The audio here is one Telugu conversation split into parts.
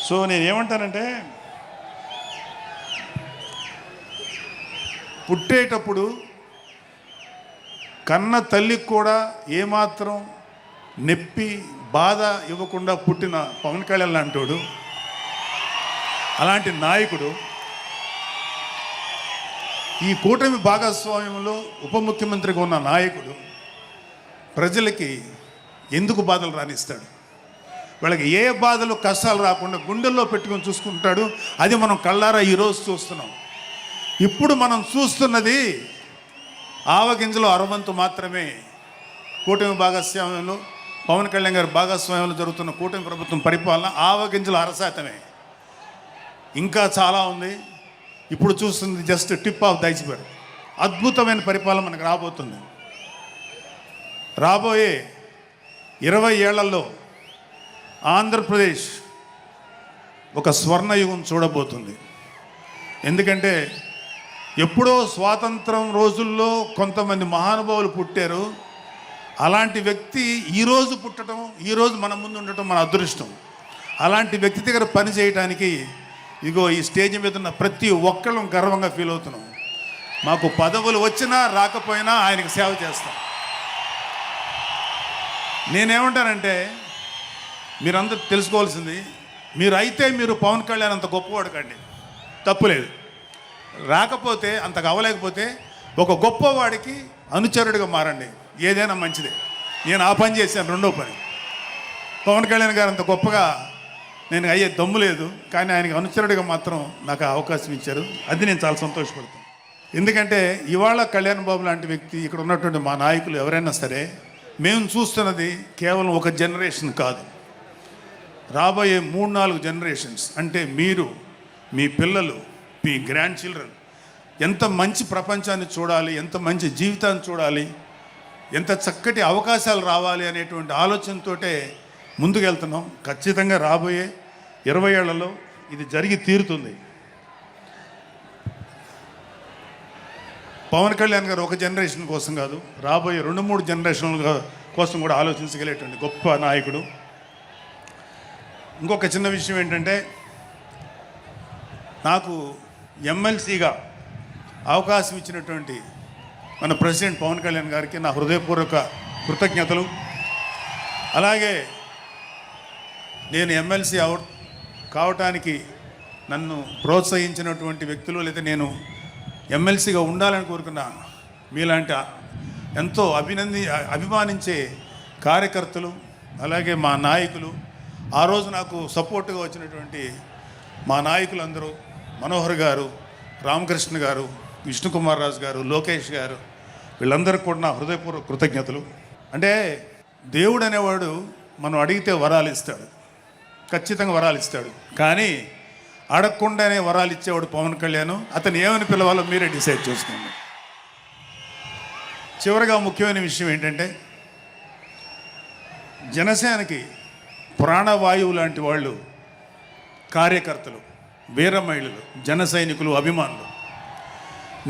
సో నేనేమంటానంటే, పుట్టేటప్పుడు కన్న తల్లికి కూడా ఏమాత్రం నొప్పి బాధ ఇవ్వకుండా పుట్టిన పవన్ కళ్యాణ్ లాంటోడు, అలాంటి నాయకుడు ఈ కూటమి భాగస్వామ్యంలో ఉప ముఖ్యమంత్రిగా ఉన్న నాయకుడు ప్రజలకి ఎందుకు బాధలు రానిస్తాడు? వాళ్ళకి ఏ బాధలు కష్టాలు రాకుండా గుండెల్లో పెట్టుకొని చూసుకుంటాడు. అది మనం కళ్ళారా ఈరోజు చూస్తున్నాం. ఇప్పుడు మనం చూస్తున్నది ఆవగింజలో అరవంతు మాత్రమే. కూటమి భాగస్వామ్యంలో పవన్ కళ్యాణ్ గారి భాగస్వామ్యంలో జరుగుతున్న కూటమి ప్రభుత్వం పరిపాలన ఆవగింజలు అరశాతమే. ఇంకా చాలా ఉంది. ఇప్పుడు చూస్తుంది just tip of the iceberg. అద్భుతమైన పరిపాలన మనకు రాబోతుంది. రాబోయే 20 ఏళ్లలో ఆంధ్రప్రదేశ్ ఒక స్వర్ణయుగం చూడబోతుంది. ఎందుకంటే ఎప్పుడో స్వాతంత్రం రోజుల్లో కొంతమంది మహానుభావులు పుట్టారు. అలాంటి వ్యక్తి ఈరోజు పుట్టడం, ఈరోజు మన ముందు ఉండటం మన అదృష్టం. అలాంటి వ్యక్తి దగ్గర పని చేయడానికి ఇగో ఈ స్టేజ్ మీద ఉన్న ప్రతి ఒక్కళ్ళం గర్వంగా ఫీల్ అవుతున్నాం. మాకు పదవులు వచ్చినా రాకపోయినా ఆయనకి సేవ చేస్తాం. నేనేమంటానంటే, మీరందరూ తెలుసుకోవాల్సింది, మీరు పవన్ కళ్యాణ్ అంత గొప్పవాడు కండి, తప్పులేదు. రాకపోతే అంతగా అవ్వలేకపోతే ఒక గొప్పవాడికి అనుచరుడిగా మారండి, ఏదైనా మంచిదే. నేను ఆ పని చేశాను. రెండో పని, పవన్ కళ్యాణ్ గారు అంత గొప్పగా నేను అయ్యే దమ్ము లేదు, కానీ ఆయనకి అనుచరుడిగా మాత్రం నాకు అవకాశం ఇచ్చారు. అది నేను చాలా సంతోషపడతాను. ఎందుకంటే ఇవాళ కళ్యాణ్ బాబు లాంటి వ్యక్తి, ఇక్కడ ఉన్నటువంటి మా నాయకులు ఎవరైనా సరే, మేము చూస్తున్నది కేవలం ఒక జనరేషన్ కాదు, రాబోయే 3-4 జనరేషన్స్. అంటే మీరు, మీ పిల్లలు, మీ గ్రాండ్ చిల్డ్రన్ ఎంత మంచి ప్రపంచాన్ని చూడాలి, ఎంత మంచి జీవితాన్ని చూడాలి, ఎంత చక్కటి అవకాశాలు రావాలి అనేటువంటి ఆలోచనతోటే ముందుకెళ్తున్నాం. ఖచ్చితంగా రాబోయే 20 ఏళ్లలో ఇది జరిగి తీరుతుంది. పవన్ కళ్యాణ్ గారు ఒక జనరేషన్ కోసం కాదు, రాబోయే 2-3 జనరేషన్ల కోసం కూడా ఆలోచించగలిగేటువంటి గొప్ప నాయకుడు. ఇంకొక చిన్న విషయం ఏంటంటే, నాకు ఎమ్మెల్సీగా అవకాశం ఇచ్చినటువంటి మన ప్రెసిడెంట్ పవన్ కళ్యాణ్ గారికి నా హృదయపూర్వక కృతజ్ఞతలు. అలాగే నేను ఎమ్మెల్సీ కావటానికి నన్ను ప్రోత్సహించినటువంటి వ్యక్తులు, లేదా నేను ఎమ్మెల్సీగా ఉండాలని కోరుకున్న మీలాంటి ఎంతో అభిమానించే కార్యకర్తలు, అలాగే మా నాయకులు, ఆ రోజు నాకు సపోర్టుగా వచ్చినటువంటి మా నాయకులందరూ, మనోహర్ గారు, రామకృష్ణ గారు, విష్ణుకుమార్ రాజు గారు, లోకేష్ గారు, వీళ్ళందరికీ కూడా నా హృదయపూర్వక కృతజ్ఞతలు. అంటే దేవుడు అనేవాడు మనం అడిగితే వరాలు ఇస్తాడు, ఖచ్చితంగా వరాలు ఇస్తాడు. కానీ అడగకుండానే వరాలు ఇచ్చేవాడు పవన్ కళ్యాణ్. అతను ఏమని పిలవాలో మీరే డిసైడ్ చేసుకోండి. చివరిగా ముఖ్యమైన విషయం ఏంటంటే, జనసేనకి ప్రాణవాయువు లాంటి వాళ్ళు కార్యకర్తలు, వీర మహిళలు, జన సైనికులు, అభిమానులు.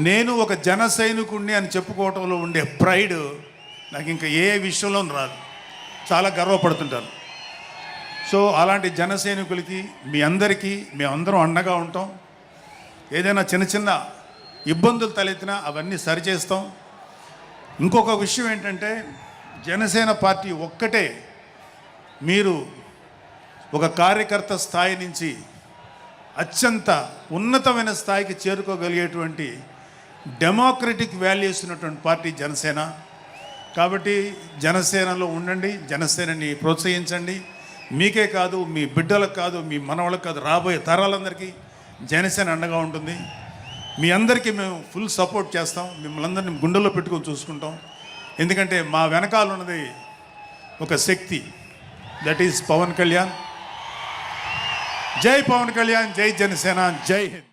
నేను ఒక జన సైనికుడిని అని చెప్పుకోవటంలో ఉండే ప్రైడ్ నాకు ఇంకా ఏ విషయంలో రాదు. చాలా గర్వపడుతుంటాను. సో అలాంటి జన సైనికులకి, మీ అందరికీ మేమందరం అండగా ఉంటాం. ఏదైనా చిన్న చిన్న ఇబ్బందులు తలెత్తినా అవన్నీ సరిచేస్తాం. ఇంకొక విషయం ఏంటంటే, జనసేన పార్టీ ఒక్కటే మీరు ఒక కార్యకర్త స్థాయి నుంచి అత్యంత ఉన్నతమైన స్థాయికి చేరుకోగలిగేటువంటి డెమోక్రటిక్ వాల్యూస్ ఉన్నటువంటి పార్టీ జనసేన. కాబట్టి జనసేనలో ఉండండి, జనసేనని ప్రోత్సహించండి. మీకే కాదు, మీ బిడ్డలకు కాదు, మీ మనవాళ్ళకి కాదు, రాబోయే తరాలందరికీ జనసేన అండగా ఉంటుంది. మీ అందరికీ మేము ఫుల్ సపోర్ట్ చేస్తాం. మిమ్మల్ని అందరినీ గుండెల్లో పెట్టుకొని చూసుకుంటాం. ఎందుకంటే మా వెనకాల ఉన్నది ఒక శక్తి, దట్ ఈస్ పవన్ కళ్యాణ్. జై పవన్ కళ్యాణ్, జై జనసేన, జై హింద్.